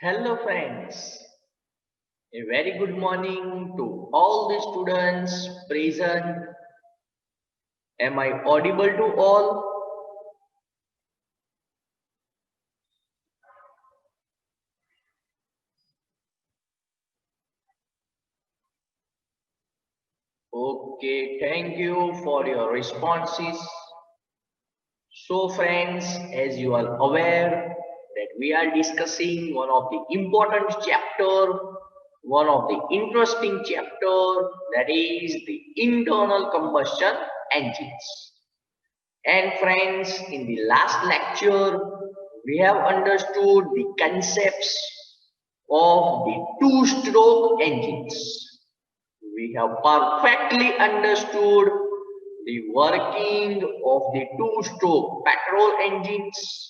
Hello friends, a very good morning to all the students present. Am I audible to all? Okay, thank you for your responses. So friends, as you are aware that we are discussing one of the important chapter, one of the interesting chapter, that is the internal combustion engines. And friends, in the last lecture, we have understood the concepts of the two-stroke engines. We have perfectly understood the working of the two-stroke petrol engines,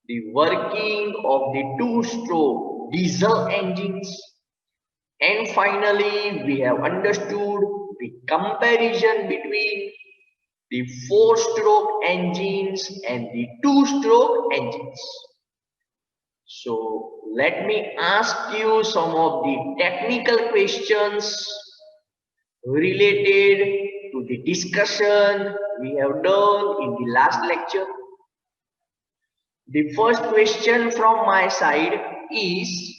the working of the two-stroke diesel engines, and finally we have understood the comparison between the four-stroke engines and the two-stroke engines. So let me ask you some of the technical questions related to the discussion we have done in the last lecture. The first question from my side is,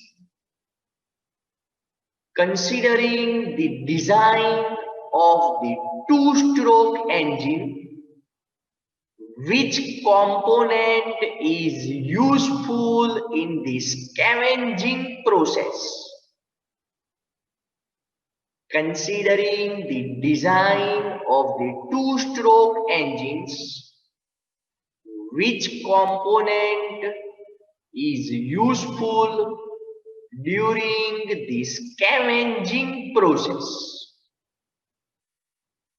considering the design of the two-stroke engine, which component is useful in the scavenging process? Considering the design of the two-stroke engines, which component is useful during the scavenging process?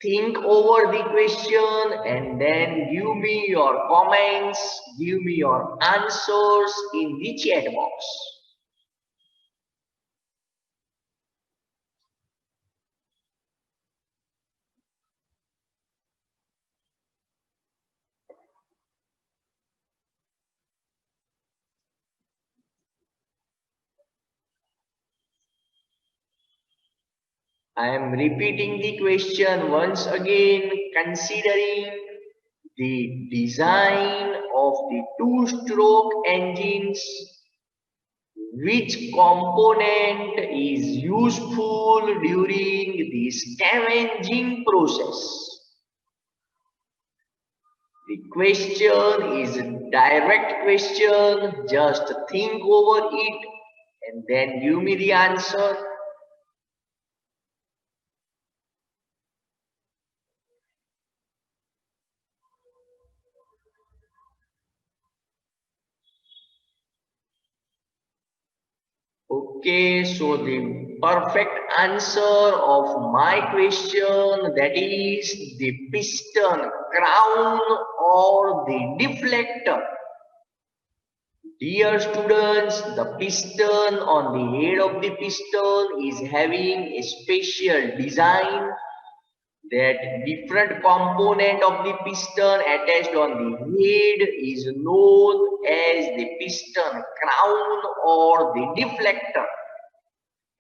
Think over the question and then give me your comments, give me your answers in the chat box. I am repeating the question once again, considering the design of the two-stroke engines, which component is useful during the scavenging process? The question is a direct question, just think over it and then give me the answer. Okay, so the perfect answer of my question, that is the piston crown or the deflector. Dear students, the piston on the head of the piston is having a special design, that different component of the piston attached on the head is known as the piston crown or the deflector.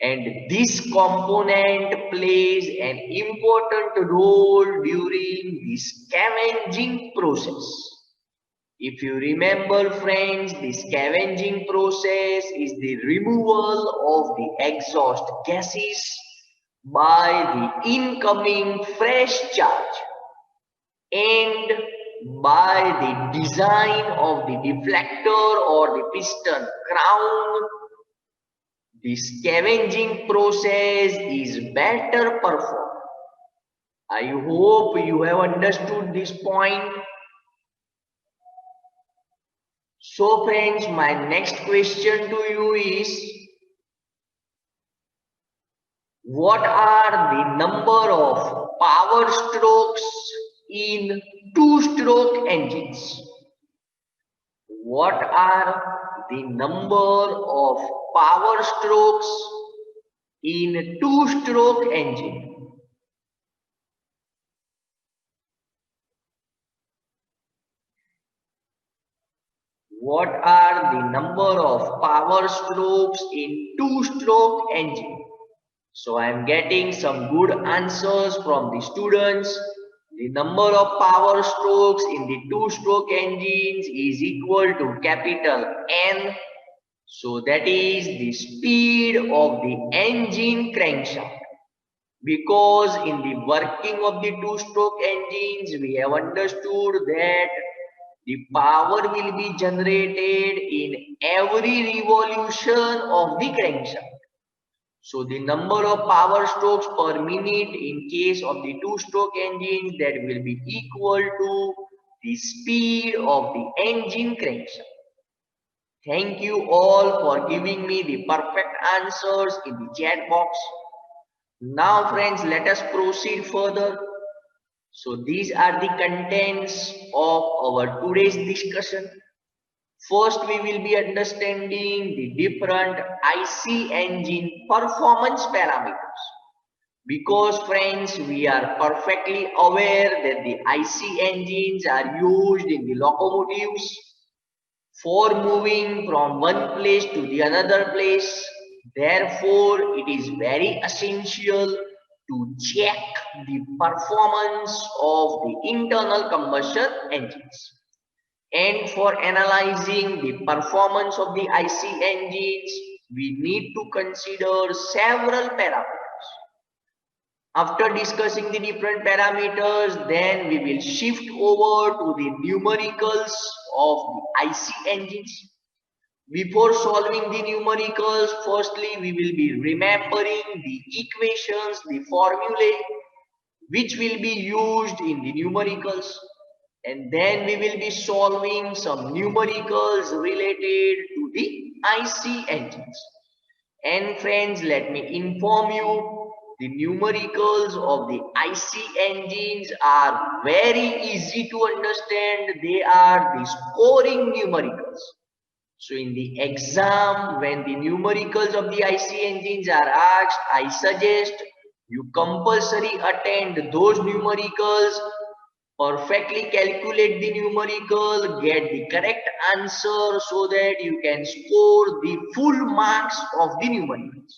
And this component plays an important role during the scavenging process. If you remember friends, the scavenging process is the removal of the exhaust gases by the incoming fresh charge, and by the design of the deflector or the piston crown, the scavenging process is better performed. I hope you have understood this point. So friends, my next question to you is, what are the number of power strokes in two-stroke engines? What are the number of power strokes in two-stroke engine? What are the number of power strokes in two-stroke engine. So I am getting some good answers from the students. The number of power strokes in the two-stroke engines is equal to capital N. So that is the speed of the engine crankshaft. Because in the working of the two-stroke engines, we have understood that the power will be generated in every revolution of the crankshaft. So the number of power strokes per minute in case of the two-stroke engines, that will be equal to the speed of the engine crankshaft. Thank you all for giving me the perfect answers in the chat box. Now friends, let us proceed further. So these are the contents of our today's discussion. First, we will be understanding the different IC engine performance parameters. Because friends, we are perfectly aware that the IC engines are used in the locomotives for moving from one place to the another place. Therefore, it is very essential to check the performance of the internal combustion engines. And for analyzing the performance of the IC engines, we need to consider several parameters. After discussing the different parameters, then we will shift over to the numericals of the IC engines. Before solving the numericals, firstly we will be remembering the equations, the formulae which will be used in the numericals, and then we will be solving some numericals related to the IC engines. And friends, let me inform you, the numericals of the IC engines are very easy to understand. They are the scoring numericals. So in the exam, when the numericals of the IC engines are asked, I suggest you compulsory attend those numericals, perfectly calculate the numerical, get the correct answer so that you can score the full marks of the numericals.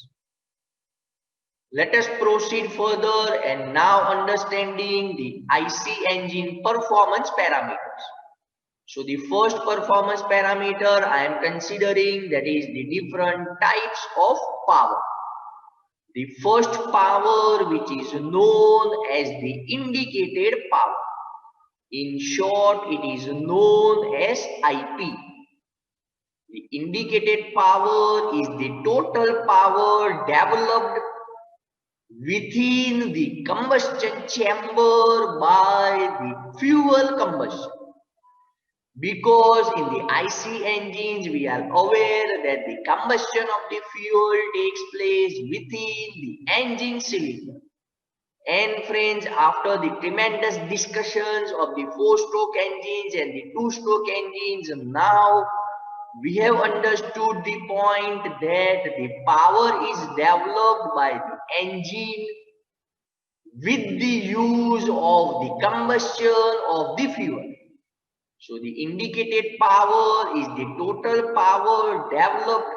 Let us proceed further and now understanding the IC engine performance parameters. So the first performance parameter I am considering, that is the different types of power. The first power, which is known as the indicated power. In short, it is known as IP. The indicated power is the total power developed within the combustion chamber by the fuel combustion. Because in the IC engines, we are aware that the combustion of the fuel takes place within the engine cylinder. And friends, after the tremendous discussions of the four-stroke engines and the two-stroke engines, now we have understood the point that the power is developed by the engine with the use of the combustion of the fuel. So the indicated power is the total power developed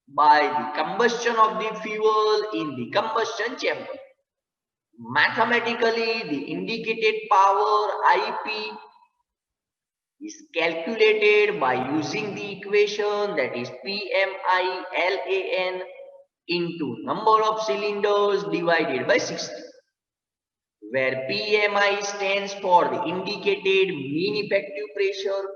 by the combustion of the fuel in the combustion chamber. Mathematically, the indicated power IP is calculated by using the equation, that is PMI-LAN into number of cylinders divided by 60, where PMI stands for the indicated mean effective pressure,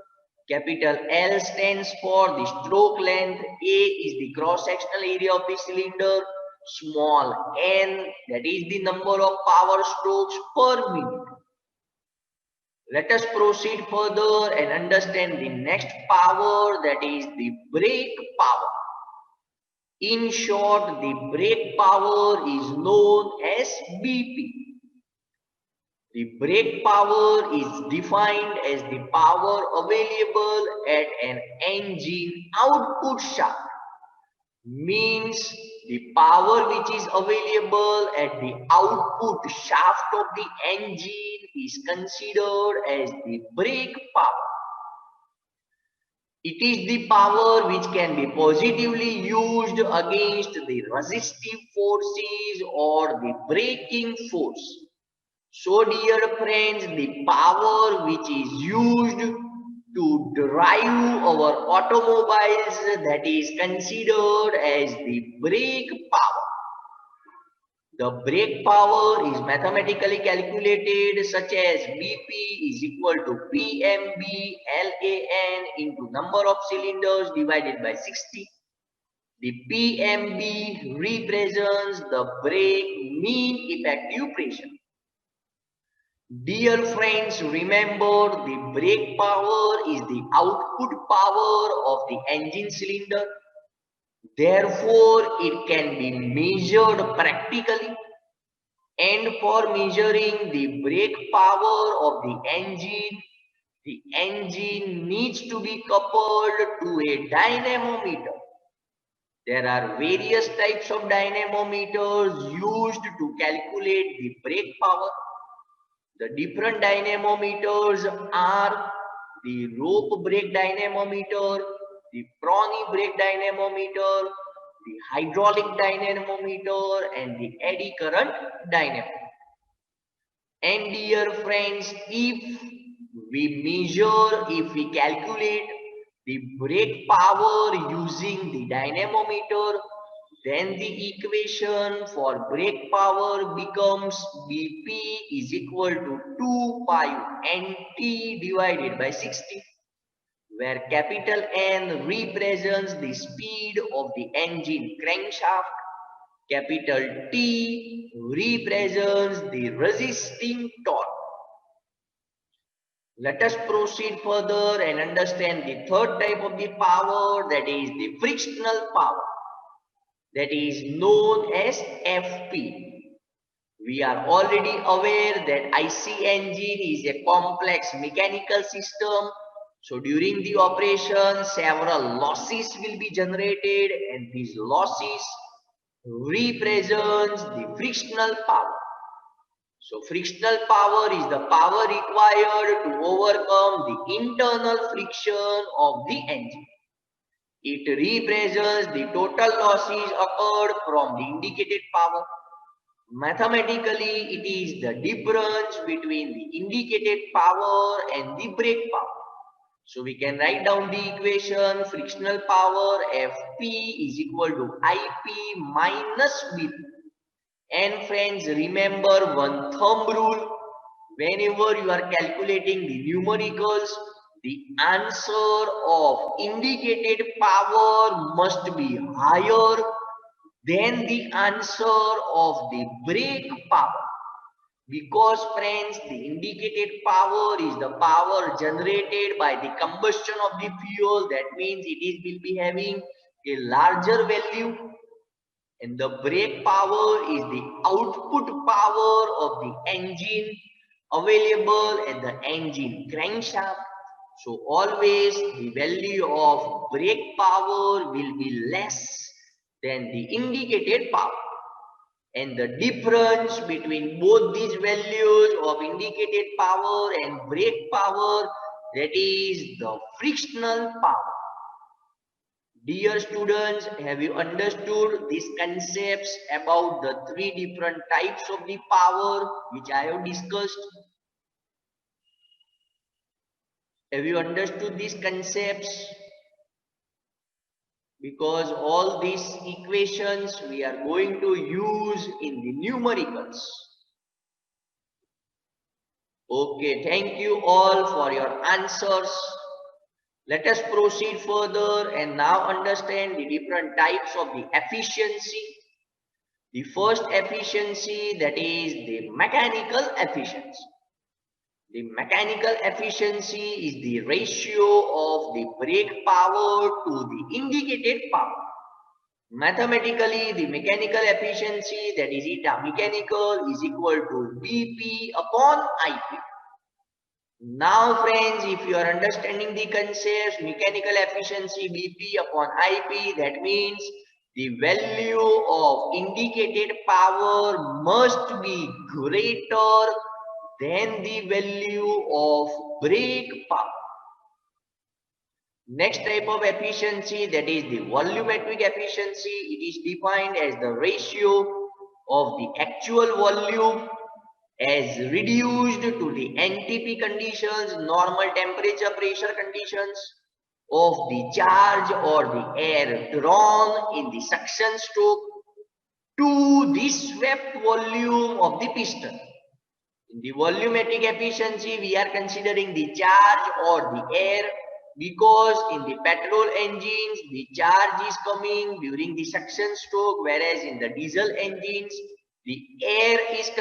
capital L stands for the stroke length, A is the cross-sectional area of the cylinder, small n, that is the number of power strokes per minute. Let us proceed further and understand the next power, that is the brake power. In short, the brake power is known as BP. The brake power is defined as the power available at an engine output shaft. Means the power which is available at the output shaft of the engine is considered as the brake power. It is the power which can be positively used against the resistive forces or the braking force. So dear friends, the power which is used to drive our automobiles, that is considered as the brake power. The brake power is mathematically calculated such as BP is equal to PMB LAN into number of cylinders divided by 60. The PMB represents the brake mean effective pressure. Dear friends, remember the brake power is the output power of the engine cylinder. Therefore, it can be measured practically. And for measuring the brake power of the engine needs to be coupled to a dynamometer. There are various types of dynamometers used to calculate the brake power. The different dynamometers are the rope brake dynamometer, the Prony brake dynamometer, the hydraulic dynamometer, and the eddy current dynamometer. And dear friends, if we calculate the brake power using the dynamometer, then the equation for brake power becomes BP is equal to 2 pi NT divided by 60, where capital N represents the speed of the engine crankshaft, capital T represents the resisting torque. Let us proceed further and understand the third type of the power, that is the frictional power, that is known as FP. We are already aware that IC engine is a complex mechanical system. So during the operation, several losses will be generated, and these losses represents the frictional power. So frictional power is the power required to overcome the internal friction of the engine. It represents the total losses occurred from the indicated power. Mathematically, it is the difference between the indicated power and the brake power. So we can write down the equation: frictional power Fp is equal to Ip minus Bp. And friends, remember one thumb rule: whenever you are calculating the numericals, the answer of indicated power must be higher than the answer of the brake power. Because friends, the indicated power is the power generated by the combustion of the fuel. That means will be having a larger value. And the brake power is the output power of the engine available at the engine crankshaft. So always the value of brake power will be less than the indicated power. And the difference between both these values of indicated power and brake power, that is the frictional power. Dear students, have you understood these concepts about the three different types of the power which I have discussed? Have you understood these concepts? Because all these equations we are going to use in the numericals. Okay, thank you all for your answers. Let us proceed further and now understand the different types of the efficiency. The first efficiency, that is the mechanical efficiency. The mechanical efficiency is the ratio of the brake power to the indicated power. Mathematically, the mechanical efficiency, that is eta mechanical, is equal to BP upon IP. Now friends, if you are understanding the concepts, mechanical efficiency BP upon IP, that means the value of indicated power must be greater than the value of brake power. Next type of efficiency, that is the volumetric efficiency. It is defined as the ratio of the actual volume as reduced to the NTP conditions, normal temperature pressure conditions, of the charge or the air drawn in the suction stroke to the swept volume of the piston. In the volumetric efficiency, we are considering the charge or the air, because in the petrol engines, the charge is coming during the suction stroke, whereas in the diesel engines, the air is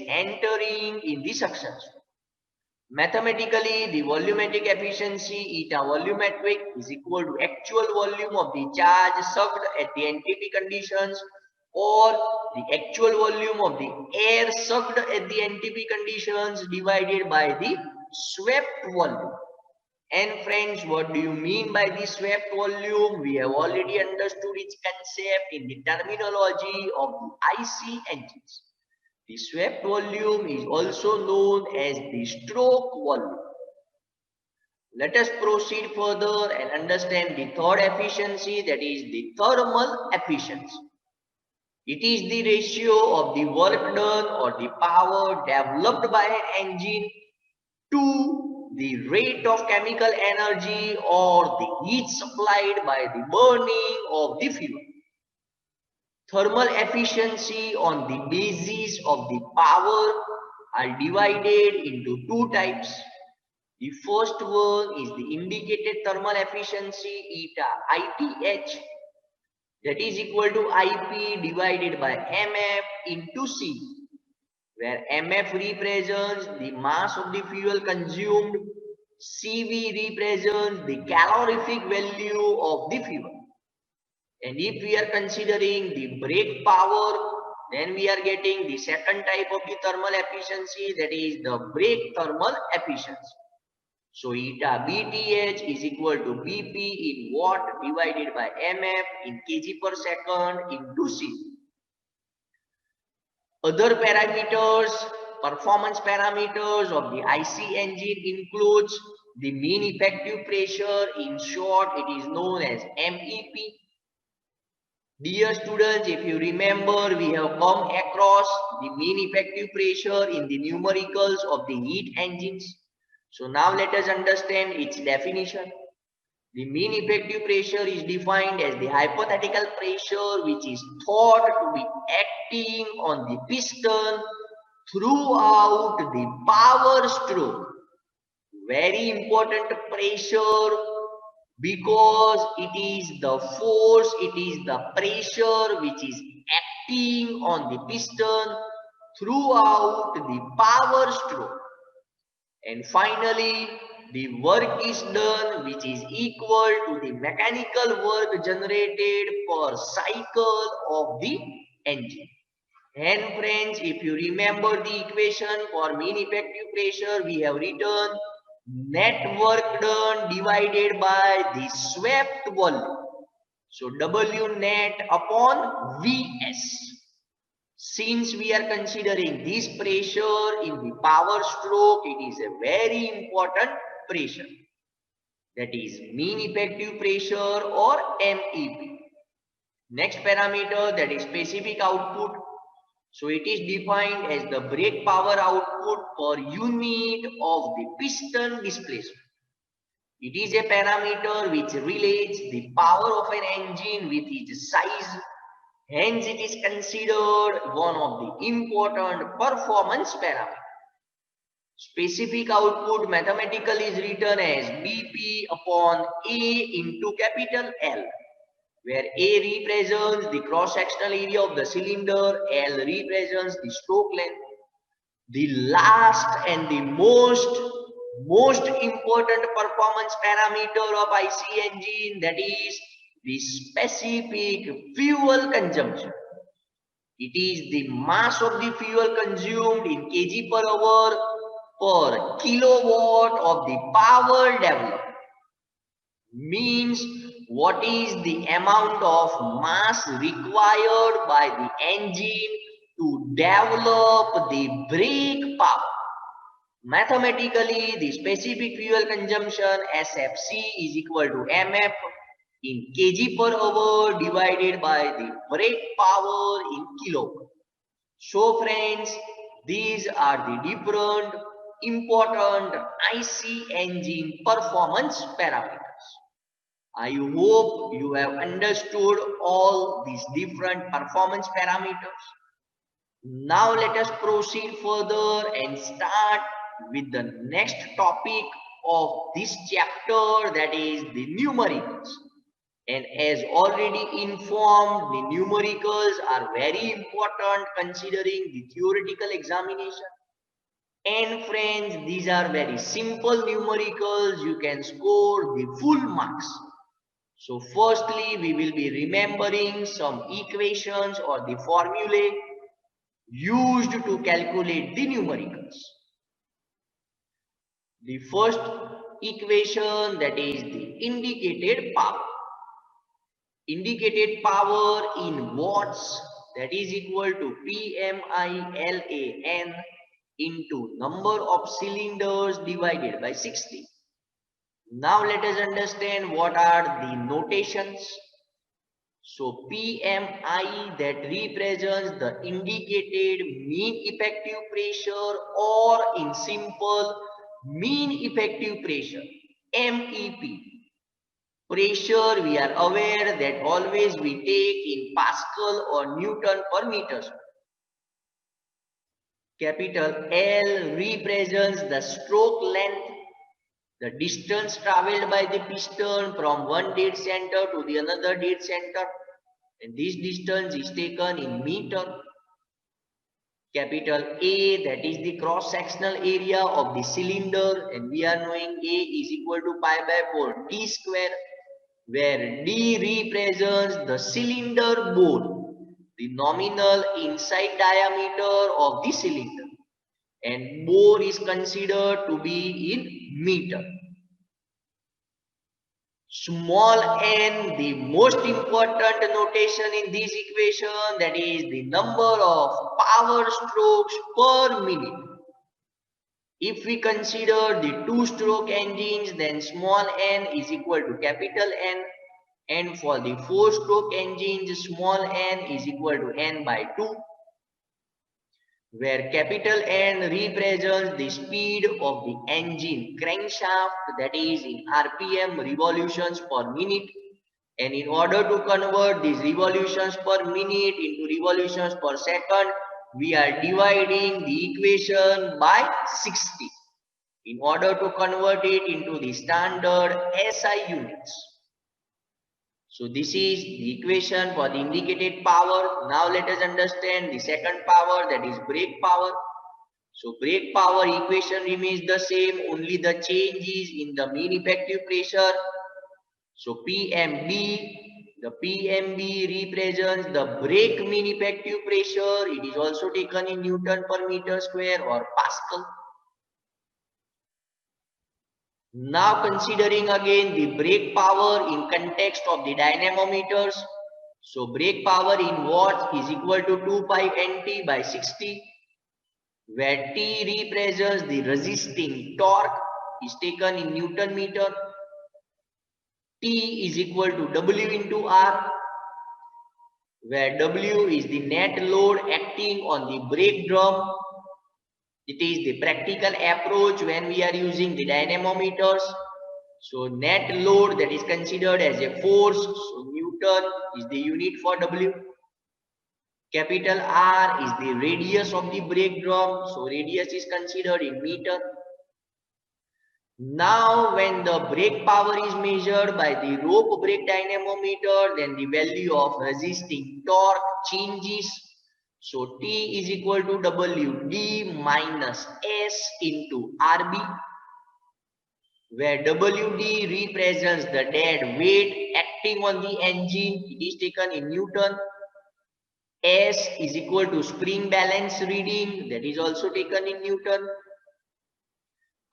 entering in the suction stroke. Mathematically, the volumetric efficiency eta volumetric is equal to actual volume of the charge sucked at the NTP conditions, or the actual volume of the air sucked at the NTP conditions divided by the swept volume. And friends, what do you mean by the swept volume? We have already understood its concept in the terminology of the IC engines. The swept volume is also known as the stroke volume. Let us proceed further and understand the third efficiency, that is the thermal efficiency. It is the ratio of the work done or the power developed by an engine to the rate of chemical energy or the heat supplied by the burning of the fuel. Thermal efficiency on the basis of the power are divided into two types. The first one is the indicated thermal efficiency eta ITH, that is equal to IP divided by MF into C, where MF represents the mass of the fuel consumed, CV represents the calorific value of the fuel. And if we are considering the brake power, then we are getting the second type of the thermal efficiency, that is the brake thermal efficiency. So eta BTH is equal to BP in watt divided by MF in kg per second into C. Other parameters, performance parameters of the IC engine includes the mean effective pressure. In short, it is known as MEP. Dear students, if you remember, we have come across the mean effective pressure in the numericals of the heat engines. So now let us understand its definition. The mean effective pressure is defined as the hypothetical pressure which is thought to be acting on the piston throughout the power stroke. Very important pressure, because it is the force, it is the pressure which is acting on the piston throughout the power stroke. And finally, the work is done which is equal to the mechanical work generated per cycle of the engine. And friends, if you remember the equation for mean effective pressure, we have written net work done divided by the swept volume. So W net upon Vs. Since we are considering this pressure in the power stroke, it is a very important pressure. That is mean effective pressure or MEP. Next parameter, that is specific output. So it is defined as the brake power output per unit of the piston displacement. It is a parameter which relates the power of an engine with its size. Hence, it is considered one of the important performance parameters. Specific output mathematically is written as BP upon A into capital L, where A represents the cross-sectional area of the cylinder, L represents the stroke length. The last and the most important performance parameter of IC engine, that is the specific fuel consumption. It is the mass of the fuel consumed in kg per hour per kilowatt of the power developed. Means what is the amount of mass required by the engine to develop the brake power. Mathematically, the specific fuel consumption SFC is equal to MF in kg per hour divided by the brake power in kilowatt. So friends, these are the different important IC engine performance parameters. I hope you have understood all these different performance parameters. Now let us proceed further and start with the next topic of this chapter, that is the numericals. And as already informed, the numericals are very important considering the theoretical examination. And friends, these are very simple numericals. You can score the full marks. So firstly, we will be remembering some equations or the formulae used to calculate the numericals. The first equation, that is the indicated power. Indicated power in watts, that is equal to PMILAN into number of cylinders divided by 60. Now let us understand what are the notations. So PMI, that represents the indicated mean effective pressure, or in simple, mean effective pressure, MEP. Pressure, we are aware that always we take in Pascal or Newton per meter. Capital L represents the stroke length, the distance traveled by the piston from one dead center to the another dead center, and this distance is taken in meter. Capital A, that is the cross-sectional area of the cylinder, and we are knowing A is equal to pi by 4 d square, where d represents the cylinder bore, the nominal inside diameter of the cylinder, and bore is considered to be in meter. Small n, the most important notation in this equation, that is the number of power strokes per minute. If we consider the two-stroke engines, then small n is equal to capital N, and for the four-stroke engines, small n is equal to n by 2, where capital N represents the speed of the engine crankshaft, that is in RPM, revolutions per minute. And in order to convert these revolutions per minute into revolutions per second, we are dividing the equation by 60 in order to convert it into the standard SI units. So this is the equation for the indicated power. Now let us understand the second power, that is brake power. So brake power equation remains the same, only the change is in the mean effective pressure. So PMB, the PMB represents the brake mean effective pressure. It is also taken in Newton per meter square or Pascal. Now considering again the brake power in context of the dynamometers. So brake power in watts is equal to 2 pi Nt by 60, where T represents the resisting torque, is taken in Newton meter. T is equal to W into R, where W is the net load acting on the brake drum. It is the practical approach when we are using the dynamometers. So net load, that is considered as a force. So Newton is the unit for W. Capital R is the radius of the brake drum. So radius is considered in meter. Now when the brake power is measured by the rope brake dynamometer, then the value of resisting torque changes. So T is equal to WD minus S into RB, where WD represents the dead weight acting on the engine. It is taken in Newton. S is equal to spring balance reading, that is also taken in Newton.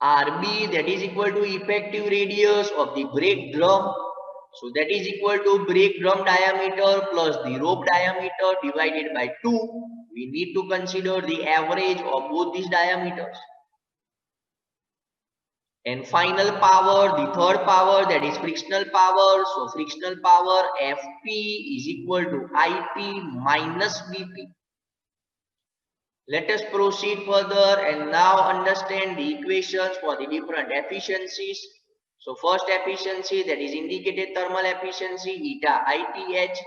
RB, that is equal to effective radius of the brake drum. So that is equal to brake drum diameter plus the rope diameter divided by 2. We need to consider the average of both these diameters. And final power, the third power, that is frictional power. So frictional power Fp is equal to Ip minus Vp. Let us proceed further and now understand the equations for the different efficiencies. So first efficiency, that is indicated thermal efficiency, eta ITH,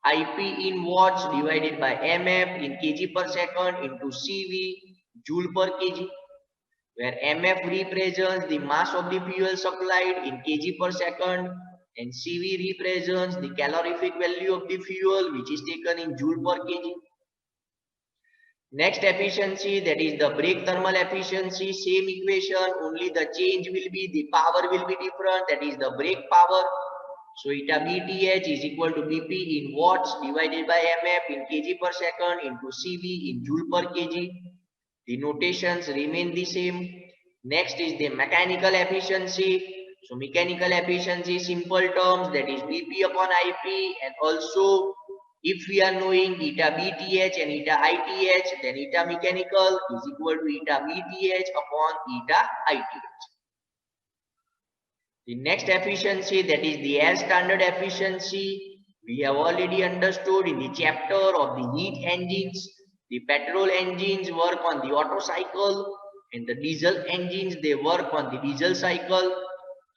Ip in watts divided by mf in kg per second into Cv joule per kg, where mf represents the mass of the fuel supplied in kg per second and Cv represents the calorific value of the fuel which is taken in joule per kg. Next efficiency, that is the brake thermal efficiency, same equation, only the change will be, the power will be different, that is the brake power. So eta BTH is equal to BP in watts divided by MF in kg per second into CV in joule per kg. The notations remain the same. Next is the mechanical efficiency. So mechanical efficiency, simple terms, that is BP upon IP, and also if we are knowing eta BTH and eta ITH, then eta mechanical is equal to eta BTH upon eta ITH. The next efficiency, that is the air standard efficiency, we have already understood in the chapter of the heat engines. The petrol engines work on the Otto cycle and the diesel engines, they work on the diesel cycle.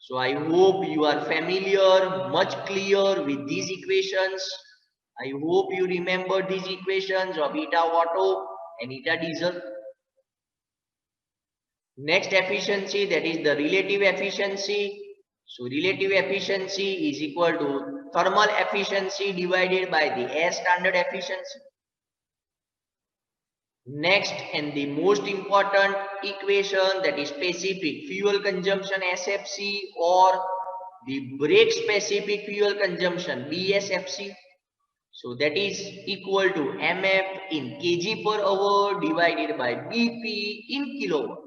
So I hope you are familiar, much clear with these equations. I hope you remember these equations of eta Otto and eta diesel. Next efficiency, that is the relative efficiency. So relative efficiency is equal to thermal efficiency divided by the air standard efficiency. Next, and the most important equation, that is specific fuel consumption SFC or the brake specific fuel consumption BSFC. So that is equal to MF in kg per hour divided by BP in kilowatt.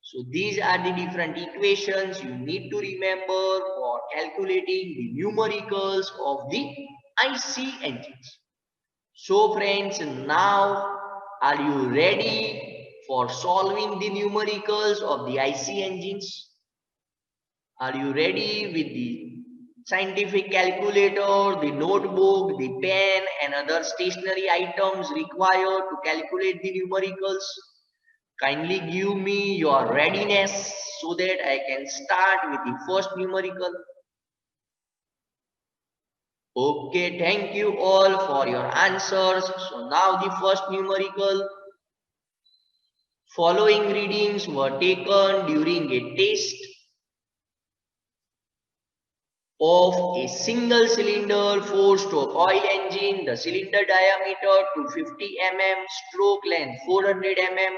So these are the different equations you need to remember for calculating the numericals of the IC engines. So friends, now are you ready for solving the numericals of the IC engines? Are you ready with the scientific calculator, the notebook, the pen and other stationary items required to calculate the numericals? Kindly give me your readiness so that I can start with the first numerical. Okay, thank you all for your answers. So now the first numerical. Following readings were taken during a test of a single cylinder 4-stroke oil engine. The cylinder diameter 250 mm, stroke length 400 mm.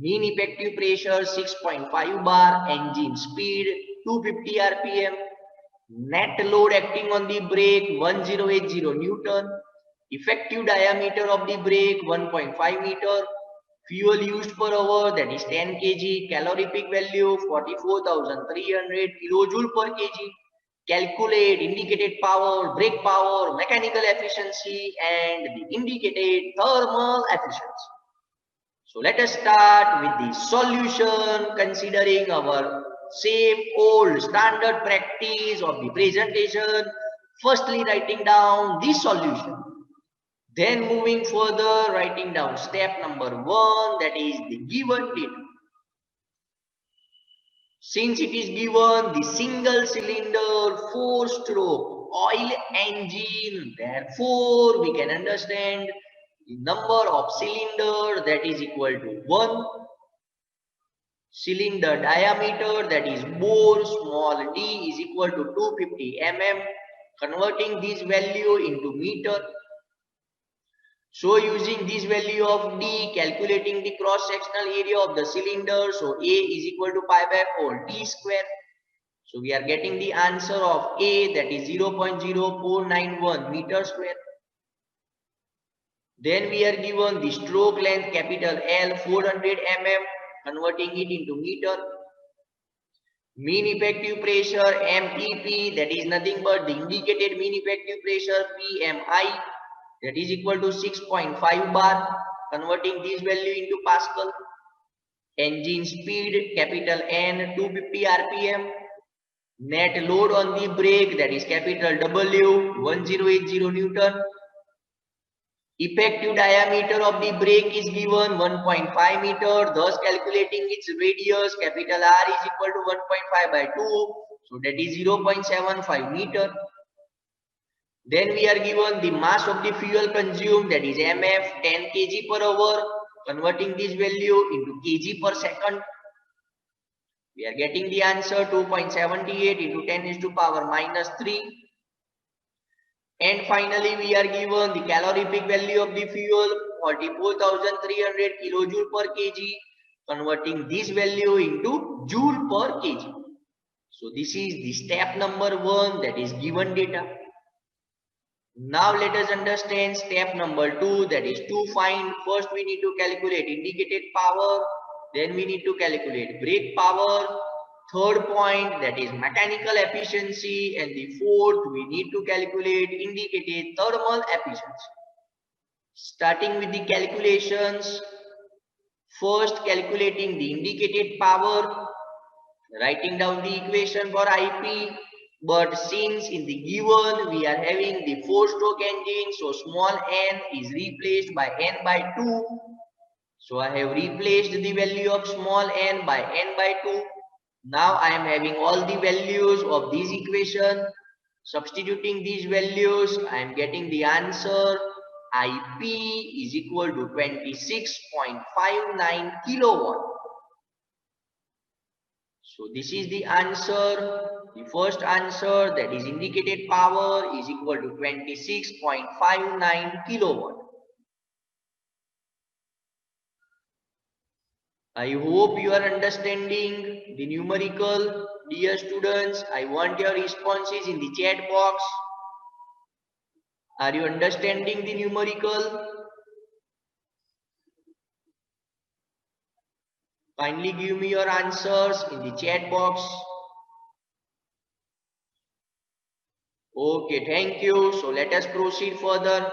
Mean effective pressure 6.5 bar, engine speed 250 rpm, net load acting on the brake 1080 Newton, effective diameter of the brake 1.5 meter, fuel used per hour, that is 10 kg, calorific value 44,300 kilojoule per kg. Calculate indicated power, brake power, mechanical efficiency and the indicated thermal efficiency. So let us start with the solution, considering our same old standard practice of the presentation. Firstly, writing down the solution. Then moving further, writing down step number 1, that is the given data. Since it is given the single cylinder 4-stroke oil engine, therefore we can understand the number of cylinder, that is equal to 1. Cylinder diameter, that is bore small d, is equal to 250 mm. Converting this value into meter. So using this value of d, calculating the cross sectional area of the cylinder. So A is equal to pi by 4 d square. So we are getting the answer of A, that is 0.0491 meter square. Then we are given the stroke length capital L 400 mm, converting it into meter. Mean effective pressure MEP, that is nothing but the indicated mean effective pressure PMI, that is equal to 6.5 bar, converting this value into Pascal. engine speed capital N 250 rpm, net load on the brake that is capital W 1080 Newton, effective diameter of the brake is given 1.5 meter, thus calculating its radius capital R is equal to 1.5 by 2, so that is 0.75 meter. Then we are given the mass of the fuel consumed, that is MF 10 kg per hour, converting this value into kg per second. We are getting the answer 2.78 into 10 is to power minus 3. And finally, we are given the calorific value of the fuel 44,300 kilojoule per kg, converting this value into joule per kg. So this is the step number 1, that is given data. Now let us understand step number 2, that is to find. First we need to calculate indicated power, then we need to calculate brake power, third point that is mechanical efficiency, and the fourth we need to calculate indicated thermal efficiency. Starting with the calculations, first calculating the indicated power, writing down the equation for IP. But since in the given we are having the 4-stroke engine, so small n is replaced by n by 2. So I have replaced the value of small n by n by 2. Now I am having all the values of this equation. Substituting these values, I am getting the answer IP is equal to 26.59 kilowatt. So this is the answer. The first answer, that is indicated power, is equal to 26.59 kilowatt. I hope you are understanding the numerical. Dear students, I want your responses in the chat box. Are you understanding the numerical? Kindly give me your answers in the chat box. Okay, thank you. So let us proceed further.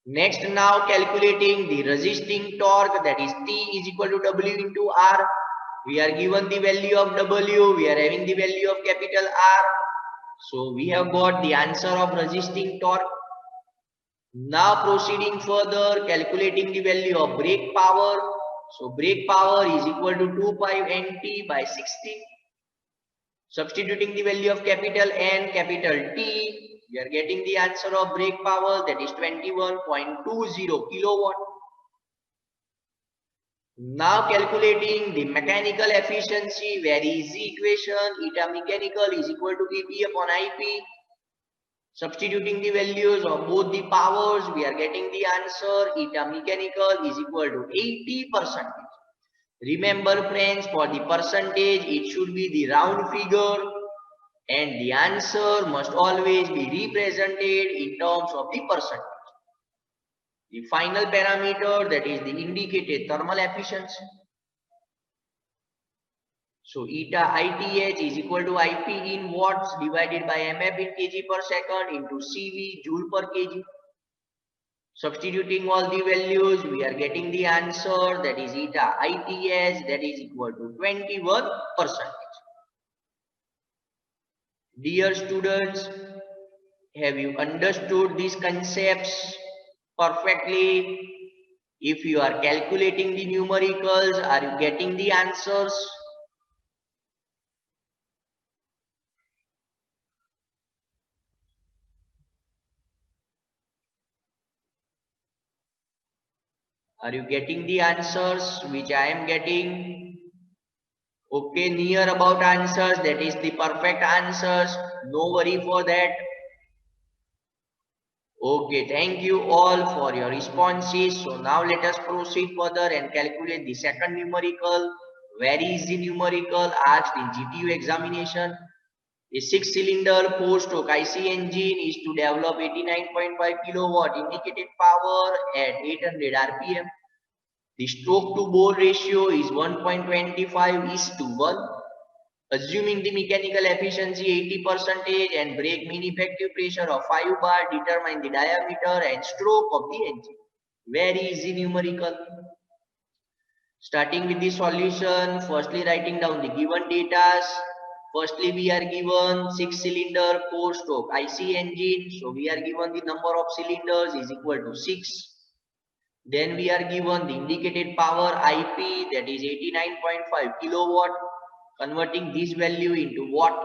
Next, now calculating the resisting torque, that is T is equal to W into R. We are given the value of W, we are having the value of capital R. So we have got the answer of resisting torque. Now proceeding further, calculating the value of brake power. So brake power is equal to 2 pi Nt by 60. Substituting the value of capital N, capital T, we are getting the answer of brake power, that is 21.20 kilowatt. Now calculating the mechanical efficiency, where is the equation? Eta mechanical is equal to Kp upon Ip. Substituting the values of both the powers, we are getting the answer eta mechanical is equal to 80%. Remember friends, for the percentage, it should be the round figure, and the answer must always be represented in terms of the percentage. The final parameter, that is the indicated thermal efficiency. So eta ITH is equal to IP in watts divided by MF in kg per second into CV joule per kg. Substituting all the values, we are getting the answer, that is eta ITH, that is equal to 21%. Dear students, have you understood these concepts perfectly? If you are calculating the numericals, are you getting the answers? Are you getting the answers which I am getting? Okay, near about answers, that is the perfect answers. No worry for that. Okay, thank you all for your responses. So now let us proceed further and calculate the second numerical. Where is the numerical asked in GTU examination? A 6-cylinder 4-stroke IC engine is to develop 89.5 kilowatt indicated power at 800 rpm. The stroke to bore ratio is 1.25:1. Assuming the mechanical efficiency 80% and brake mean effective pressure of 5 bar, determine the diameter and stroke of the engine. Where is the numerical? Starting with the solution, firstly writing down the given data. Firstly, we are given 6-cylinder 4-stroke IC engine. So we are given the number of cylinders is equal to 6. Then we are given the indicated power IP, that is 89.5 kilowatt. Converting this value into watt.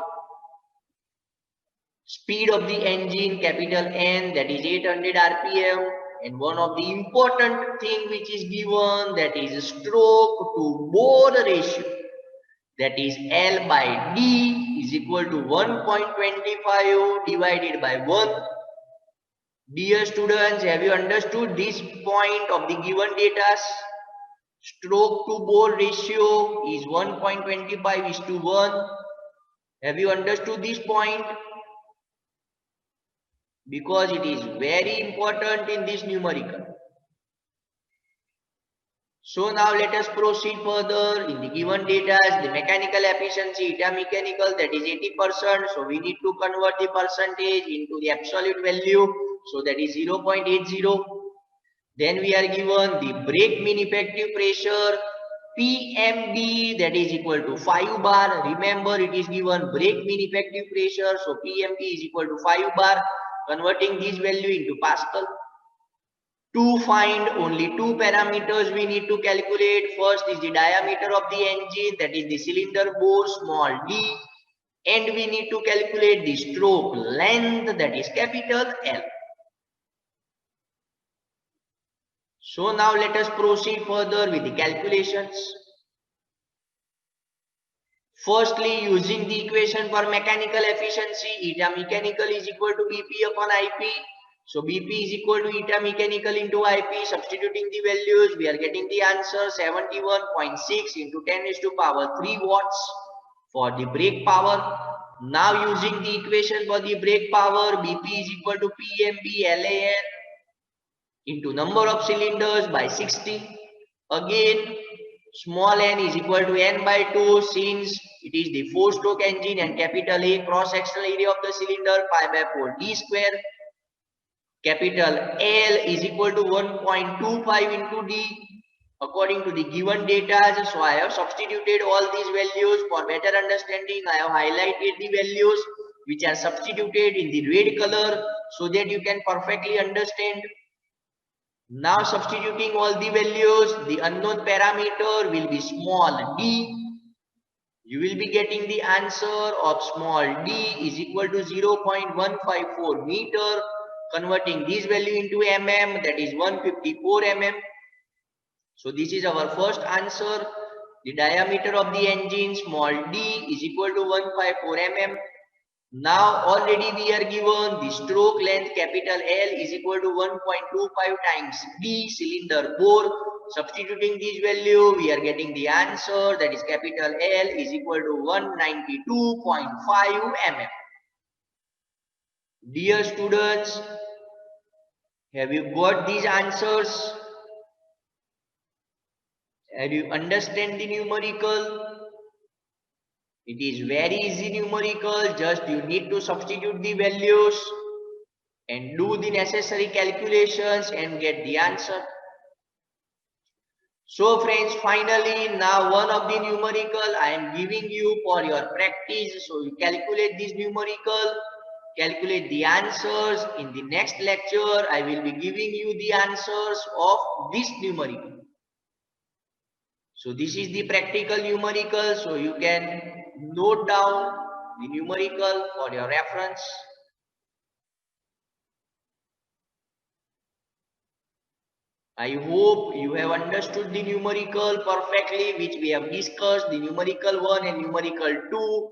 Speed of the engine, capital N, that is 800 RPM. And one of the important thing which is given, that is stroke to bore ratio, that is L by D is equal to 1.25 divided by 1. Dear students, have you understood this point of the given data? Stroke to bore ratio is 1.25:1. Have you understood this point? Because it is very important in this numerical. So now let us proceed further. In the given data, the mechanical efficiency, eta mechanical, that is 80%. So we need to convert the percentage into the absolute value. So that is 0.80. Then we are given the brake mean effective pressure, PMB, that is equal to 5 bar. Remember, it is given brake mean effective pressure. So PMB is equal to 5 bar. Converting this value into Pascal. To find only two parameters we need to calculate. First is the diameter of the engine, that is the cylinder bore, small d, and we need to calculate the stroke length, that is capital L. So now let us proceed further with the calculations. Firstly, using the equation for mechanical efficiency, eta mechanical is equal to BP upon IP. So BP is equal to eta mechanical into IP. Substituting the values, we are getting the answer 71.6 into 10 raised to power 3 watts for the brake power. Now using the equation for the brake power, BP is equal to PMB LAN into number of cylinders by 60. Again, small n is equal to n by 2 since it is the 4-stroke engine, and capital A cross-sectional area of the cylinder pi by 4 d square. Capital L is equal to 1.25 into d according to the given data. So I have substituted all these values. For better understanding, I have highlighted the values which are substituted in the red color so that you can perfectly understand. Now substituting all the values, the unknown parameter will be small d. You will be getting the answer of small d is equal to 0.154 meter. Converting this value into mm, that is 154 mm. So this is our first answer. The diameter of the engine, small d, is equal to 154 mm. Now already we are given the stroke length, capital L, is equal to 1.25 times d cylinder bore. Substituting this value, we are getting the answer, that is capital L is equal to 192.5 mm. Dear students, have you got these answers? Have you understand the numerical? It is very easy numerical, just you need to substitute the values and do the necessary calculations and get the answer. So friends, finally now one of the numerical I am giving you for your practice. So you calculate this numerical, calculate the answers. In the next lecture, I will be giving you the answers of this numerical. So this is the practical numerical. So you can note down the numerical for your reference. I hope you have understood the numerical perfectly, which we have discussed, the numerical 1 and numerical 2.